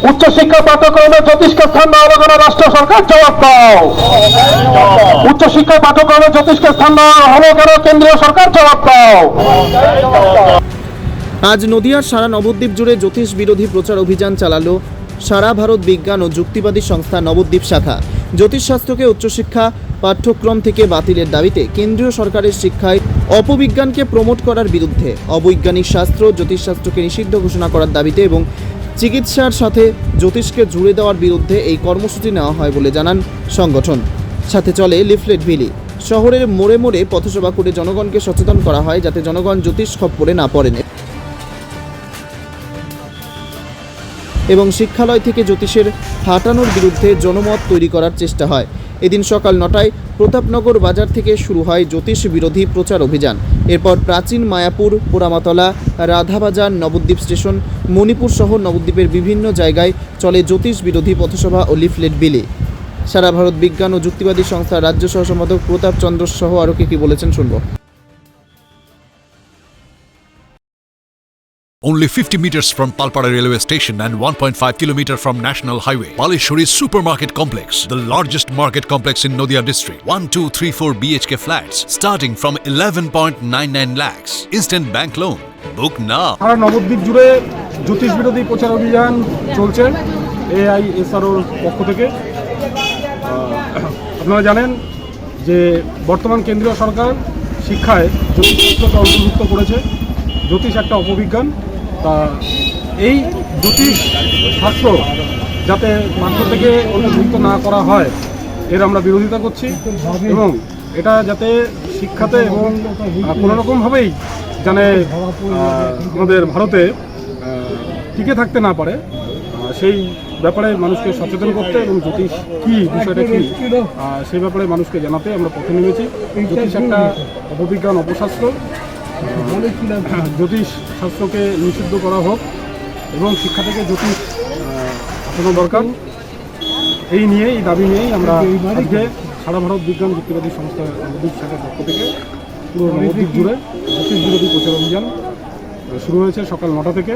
উচ্চশিক্ষা পাঠ্যক্রমে জ্যোতিষকে স্থান দেওয়া হলো কেন রাষ্ট্র সরকার? জবাব দাও। উচ্চশিক্ষা পাঠ্যক্রমে জ্যোতিষকে স্থান দেওয়া হলো কেন কেন্দ্রীয় সরকার? জবাব দাও। আজ নদিয়ার সারা নবদ্বীপ জুড়ে জ্যোতিষ বিরোধী প্রচার অভিযান চালালো সারা ভারত বিজ্ঞান ও যুক্তিবাদী সংস্থা নবদ্বীপ শাখা। জ্যোতিষশাস্ত্রকে উচ্চশিক্ষা পাঠ্যক্রম থেকে বাতিলের দাবিতে কেন্দ্রীয় সরকারের শিক্ষায় অপবিজ্ঞানকে প্রমোট করার বিরুদ্ধে, অবৈজ্ঞানিক শাস্ত্র জ্যোতিষশাস্ত্রকে নিষিদ্ধ ঘোষণা করার দাবিতে এবং চিকিৎসার সাথে জ্যোতিষকে জুড়ে দেওয়ার বিরুদ্ধে এই কর্মসূচি নেওয়া হয় বলে জানান সংগঠন। সাথে চলে লিফলেট বিলি। শহরের মোড়ে মোড়ে পথসভা করে জনগণকে সচেতন করা হয় যাতে জনগণ জ্যোতিষ খপ্পরে না পড়েন এবং শিক্ষালয় থেকে জ্যোতিষের হাঁটানোর বিরুদ্ধে জনমত তৈরি করার চেষ্টা হয়। এদিন সকাল 9টায় প্রতাপনগর বাজার থেকে শুরু হয় জ্যোতিষ বিরোধী প্রচার অভিযান। এরপর প্রাচীন মায়াপুর, পোড়ামাতলা, রাধাবাজার, নবদ্বীপ স্টেশন, মণিপুর সহ নবদ্বীপের বিভিন্ন জায়গায় চলে জ্যোতিষ বিরোধী পথসভা ও লিফলেট বিলি। সারা ভারত বিজ্ঞান ও যুক্তিবাদী সংস্থার রাজ্য সহ সম্পাদক প্রতাপ চন্দ্র সহ আরও কি বলেছেন শুনব। Only 50 meters from Palpara railway station and 1.5 kilometer from National Highway, Palishuri Supermarket Complex, the largest market complex in Noida district. 1, 2, 3, 4 BHK flats starting from 11.99 lakhs. Instant bank loan. Book now. সারা নবদ্বীপ জুড়ে জ্যোতিষ বিরোধী প্রচার অভিযান চলছে AISROর পক্ষ থেকে। আপনারা জানেন যে বর্তমান কেন্দ্রীয় সরকার শিক্ষায় জ্যোতিষশাস্ত্রকে অন্তর্ভুক্ত করেছে। জ্যোতিষ একটা অপবিজ্ঞান। তা এই জ্যোতিষ শাস্ত্র যাতে পাঠ্য থেকে অন্তর্ভুক্ত না করা হয় এর আমরা বিরোধিতা করছি এবং এটা যাতে শিক্ষাতে এবং কোনোরকমভাবেই জানে আমাদের ভারতে টিকে থাকতে না পারে সেই ব্যাপারে মানুষকে সচেতন করতে এবং জ্যোতিষ কী বিষয়টা কী সেই ব্যাপারে মানুষকে জানাতে আমরা পথে নেমেছি। জ্যোতিষ একটা অপবিজ্ঞান, অপশাস্ত্র। জ্যোতিষ শাস্ত্রকে নিষিদ্ধ করা হোক এবং শিক্ষা থেকে জ্যোতিষ আসানো দরকার। এই দাবি নিয়েই আমরা আজকে সারা ভারত বিজ্ঞান যুক্তিবাদী সংস্থা নবদ্বীপ শাখার পক্ষ থেকে পুরো নবদ্বীপ জুড়ে জ্যোতিষ বিরোধী প্রচার অভিযান শুরু হয়েছে সকাল 9টা থেকে,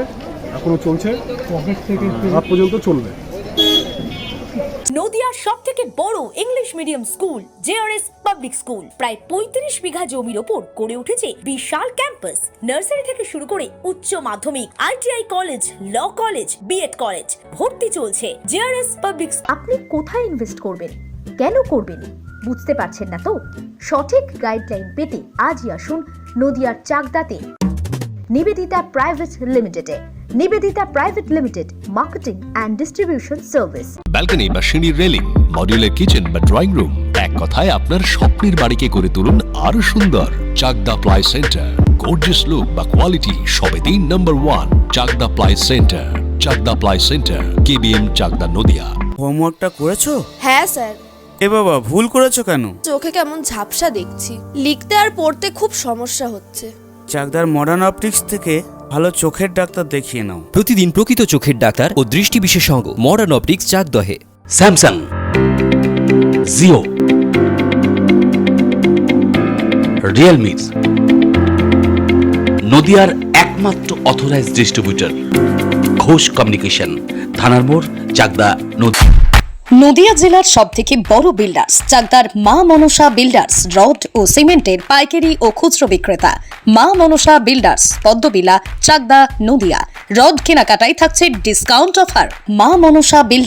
এখনও চলছে, রাত পর্যন্ত চলবে। নদিয়ার সবথেকে বড় English medium school JRS public school প্রায় 35 বিঘা জমির ওপর গড়ে উঠেছে বিশাল ক্যাম্পাস। নার্সারি থেকে শুরু করে উচ্চ মাধ্যমিক, ITI college, law college, BEd college, ভর্তি চলছে জেআরএস পাবলিক। আপনি কোথায় ইনভেস্ট করবেন, কেন করবেন বুঝতে পারছেন না তো? সঠিক গাইডলাইন পেতে আজই আসুন নদিয়ার চাকদাতে নিবেদিতা প্রাইভেট লিমিটেডে। Nivedita private limited, marketing and distribution service. Balcony বা সিঁড়ির রেলিং, মডিউলার কিচেন বা ড্রয়িং রুম, এক কথায় আপনার স্বপ্নের বাড়িকে করে তুলুন আরো সুন্দর। Chakda ply centre, gorgeous look বা কোয়ালিটি সবেতেই number 1। Chakda ply centre, Chakda ply centre, KBM, Chakda, Nadia. হোমওয়ার্কটা করেছো? হ্যাঁ স্যার। এ বাবা, ভুল করেছো কেন? চোখে কেমন ঝাপসা দেখছি, লিখতে আর পড়তে খুব সমস্যা হচ্ছে। চাকদার মডার্ন অপটিক্স থেকে ভালো চোখের ডাক্তার দেখিয়ে নাও। প্রতিদিন প্রকৃত চোখের ডাক্তার ও দৃষ্টি বিশেষজ্ঞ মডার্ন অপটিক্স চাকদহে। স্যামসাং, জিও, রিয়েলমি, নদিয়ার একমাত্র অথরাইজড ডিস্ট্রিবিউটর ঘোষ কমিউনিকেশন, থানার মোড়, চাকদা, নদিয়া। নদিয়া জেলার সবথেকে বড় বিল্ডার্স চাকদার মা মনসা বিল্ডার্স, রড ও সিমেন্টের পাইকারি ও খুচরো বিক্রেতা। মা মনসা বিল্ডার্স, পদ্মবিলা, চাকদা, নদিয়া। রড কেনাকাটায় থাকছে ডিসকাউন্ট অফার। মা মনসা বিল্ডার্স।